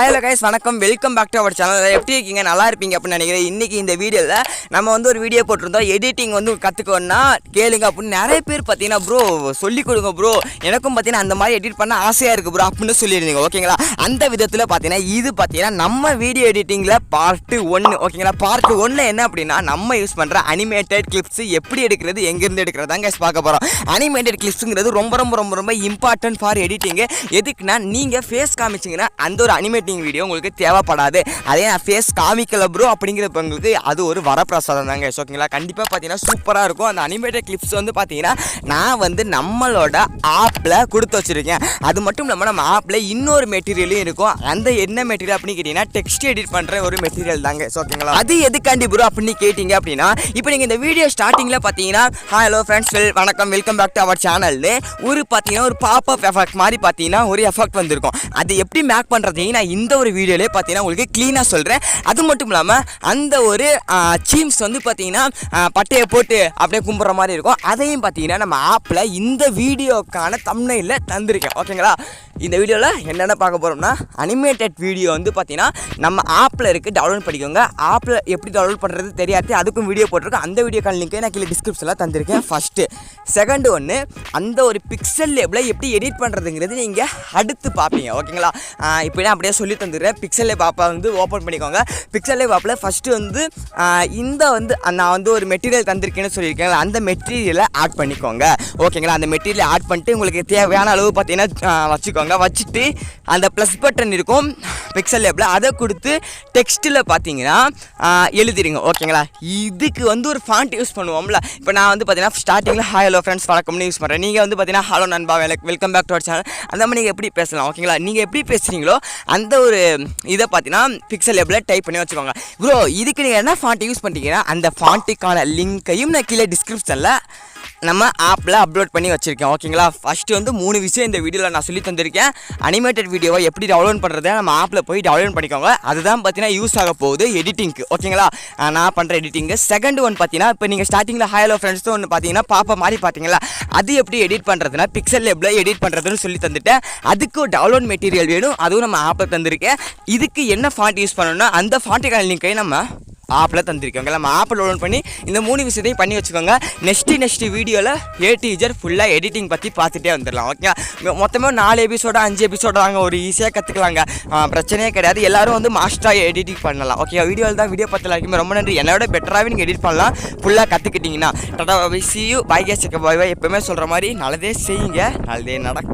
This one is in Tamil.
ஹலோ கைஸ், வணக்கம். Welcome back to our channel. எப்படி இருக்கீங்க? நல்லா இருப்பீங்க அப்படின்னு நினைக்கிறேன். இன்றைக்கி இந்த வீடியோவில் நம்ம வந்து ஒரு வீடியோ போட்டிருந்தோம். எடிட்டிங் வந்து கற்றுக்கணுன்னா கேளுங்க அப்படின்னு நிறைய பேர் பார்த்தீங்கன்னா ப்ரோ சொல்லிக் கொடுங்க ப்ரோ, எனக்கும் பார்த்தீங்கன்னா அந்த மாதிரி எடிட் பண்ண ஆசையாக இருக்குது ப்ரோ அப்படின்னு சொல்லியிருந்தீங்க. ஓகேங்களா? அந்த விதத்தில் பார்த்தீங்கன்னா இது பார்த்தீங்கன்னா நம்ம வீடியோ எடிட்டிங்கில் பார்ட் 1. ஓகேங்களா? பார்ட் 1 என்ன அப்படின்னா நம்ம யூஸ் பண்ணுற அனிமேட்டட் கிளிப்ஸ் எப்படி எடுக்கிறது, எங்கேருந்து எடுக்கிறதாங்க பார்க்க போகிறோம். அனிமேட்டட் கிளிப்ஸுங்கிறது ரொம்ப ரொம்ப ரொம்ப ரொம்ப இம்பார்ட்டன்ட் ஃபார் எடிட்டிங்கு. எதுக்குன்னா நீங்கள் ஃபேஸ் காமிச்சிங்கன்னா அந்த ஒரு அனிமேட்டிங் வீடியோ உங்களுக்கு தேவைப்படாது. அதே நான் ஃபேஸ் காமிக்கல ப்ரோ அப்படிங்கிறப்ப உங்களுக்கு அது ஒரு வரப்பிரசாதம் தாங்க. ஓகேங்களா? கண்டிப்பாக பார்த்தீங்கன்னா சூப்பராக இருக்கும். அந்த அனிமேட்டட் கிளிப்ஸ் வந்து பார்த்தீங்கன்னா நான் வந்து நம்மளோட ஆப்பில் கொடுத்து வச்சுருக்கேன். அது மட்டும் இல்லாமல் நம்ம ஆப்பில் இன்னொரு மெட்டீரியலும் இருக்கும். அந்த என்ன மெட்டீரியல் அப்படின்னு கேட்டிங்கன்னா டெக்ஸ்ட் எடிட் பண்ணுற ஒரு மெட்டீரியல் தாங்க. ஓகேங்களா? அது எதுக்காண்டி ப்ரோ அப்படின்னு கேட்டிங்க அப்படின்னா இப்போ நீங்கள் இந்த வீடியோ ஸ்டார்டிங்கில் பார்த்தீங்கன்னா ஹலோ ஃப்ரெண்ட்ஸ், வணக்கம், வெல்கம் பேக் டு அவர் சேனல்னு ஒரு பார்த்தீங்கன்னா ஒரு பாப்அப் எஃபெக்ட் மாதிரி பார்த்தீங்கன்னா ஒரு எஃபெக்ட் வந்திருக்கும். அது எப்படி மேக் பண்ணுறதையும் நான் இந்த ஒரு வீடியோலேயே பார்த்தீங்கன்னா உங்களுக்கு க்ளீனாக சொல்கிறேன். அது மட்டும் இல்லாமல் அந்த ஒரு சீம்ஸ் வந்து பார்த்தீங்கன்னா பட்டையை போட்டு அப்படியே கும்பிட்ற மாதிரி இருக்கும். அதையும் பார்த்தீங்கன்னா நம்ம ஆப்பில் இந்த வீடியோக்கான தம்ப்நெயில்ல தந்திருக்கேன். ஓகேங்களா? இந்த வீடியோவில் என்னென்ன பார்க்க போகிறோம்னா அனிமேட்டட் வீடியோ வந்து பார்த்தீங்கன்னா நம்ம ஆப்பில் இருக்குது, டவுன்லோட் பண்ணிக்கோங்க. ஆப்பில் எப்படி டவுன்லோட் பண்ணுறது தெரியாது, அதுக்கும் வீடியோ போட்டிருக்கேன். அந்த வீடியோக்கான லிங்க்கை நான் கீழே டிஸ்கிரிப்ஷனில் தந்திருக்கேன். ஃபஸ்ட்டு செகண்டு ஒன்று அந்த ஒரு பிக்சல் லேபில் எப்படி எடிட் பண்ணுறதுங்கிறது நீங்கள் அடுத்து பார்ப்பீங்க. ஓகேங்களா? இப்போ நான் அப்படியே சொல்லி தந்துடுறேன். பிக்சல் லேப் ஆப்பை வந்து ஓப்பன் பண்ணிக்கோங்க. பிக்சல் லேப் ஆப்பில் ஃபஸ்ட்டு வந்து இந்த வந்து நான் வந்து ஒரு மெட்டீரியல் தந்திருக்கேன்னு சொல்லியிருக்கேன். அந்த மெட்டீரியலை ஆட் பண்ணிக்கோங்க. ஓகேங்களா? அந்த மெட்டீரியலை ஆட் பண்ணிட்டு உங்களுக்கு தேவையான அளவு பார்த்தீங்கன்னா வச்சுக்கோங்க. வச்சுட்டு அந்த ப்ளஸ் பட்டன் இருக்கும் பிக்சல் லேபில், அதை கொடுத்து டெக்ஸ்ட்டில் பார்த்தீங்கன்னா எழுதிடுங்க. ஓகேங்களா? இதுக்கு வந்து ஒரு ஃபாண்ட் யூஸ் பண்ணுவோம்ல. இப்போ நான் வந்து பார்த்தீங்கன்னா ஸ்டார்டிங்கில் ஹலோ ஃப்ரெண்ட்ஸ் வணக்கம்னு யூஸ் பண்ணுறேன். நீங்கள் வந்து பார்த்தீங்கன்னா ஹலோ நண்பா welcome back to our channel அந்த மாதிரி நீங்கள் எப்படி பேசலாம். ஓகேங்களா? நீங்கள் எப்படி பேசுகிறீங்களோ அந்த ஒரு இதை பார்த்தீங்கன்னா பிக்சல் லேபில் டைப் பண்ணி வச்சுக்கோங்க. ப்ரோ இதுக்கு நீங்கள் என்ன ஃபாண்ட் யூஸ் பண்ணிட்டீங்கன்னா அந்த ஃபாண்ட்டுக்கான லிங்க்கையும் நான் கீழே டிஸ்கிரிப்ஷனில் நம்ம ஆப்பில் அப்லோட் பண்ணி வச்சுருக்கேன். ஓகேங்களா? ஃபஸ்ட்டு வந்து 3 விஷயம் இந்த வீடியோவில் நான் சொல்லி தந்திருக்கேன். அனிமேட்டட் வீடியோவை எப்படி டவுன்லோட் பண்ணுறதை நம்ம ஆப்பில் போய் டவுன்லோட் பண்ணிக்கோங்க. அதுதான் பார்த்தீங்கன்னா யூஸ் ஆக போகுது எடிட்டிங்க்கு. ஓகேங்களா? நான் பண்ணுற எடிட்டிங்கு. செகண்ட் ஒன் பார்த்தீங்கன்னா இப்போ நீங்கள் ஸ்டார்டிங்கில் ஹலோ ஃப்ரெண்ட்ஸ் ஒன்று பார்த்தீங்கன்னா பாப்பா மாதிரி பார்த்தீங்களா, அது எப்படி எடிட் பண்ணுறதுனா பிக்சல் லேபில் எடிட் பண்ணுறதுன்னு சொல்லி தந்துட்டேன். அதுக்கு டவுன்லோட் மெட்டீரியல் வேணும், அதுவும் நம்ம ஆப்பில் தந்திருக்கேன். இதுக்கு என்ன ஃபாண்ட் யூஸ் பண்ணணும்னா அந்த ஃபாண்ட்டுக்கான லிங்கை நம்ம ஆப்பில் தந்திருக்கோங்க. நம்ம ஆப்பில் டவுன்லோட் பண்ணி இந்த 3 விஷயத்தையும் பண்ணி வச்சுக்கோங்க. நெக்ஸ்ட்டு வீடியோவில் டீச்சர் ஃபுல்லாக எடிட்டிங் பற்றி பார்த்துட்டே வந்துடலாம். ஓகே? மொத்தமாக 4 எபிசோட 5 எபிசோட வாங்க ஒரு ஈஸியாக கற்றுக்கலாங்க. பிரச்சனையே கிடையாது. எல்லோரும் வந்து மாஸ்டராக எடிட்டிங் பண்ணலாம். ஓகே? வீடியோவில் தான் வீடியோ பார்த்து எல்லாருக்குமே ரொம்ப நன்றி. என்னோட பெட்டராகவே நீங்கள் எடிட் பண்ணலாம் ஃபுல்லாக கற்றுக்கிட்டிங்கன்னா. Tata, see you, bye guys, எப்போவுமே சொல்கிற மாதிரி நல்லதே செய்யுங்க, நல்லதே நடக்கும்.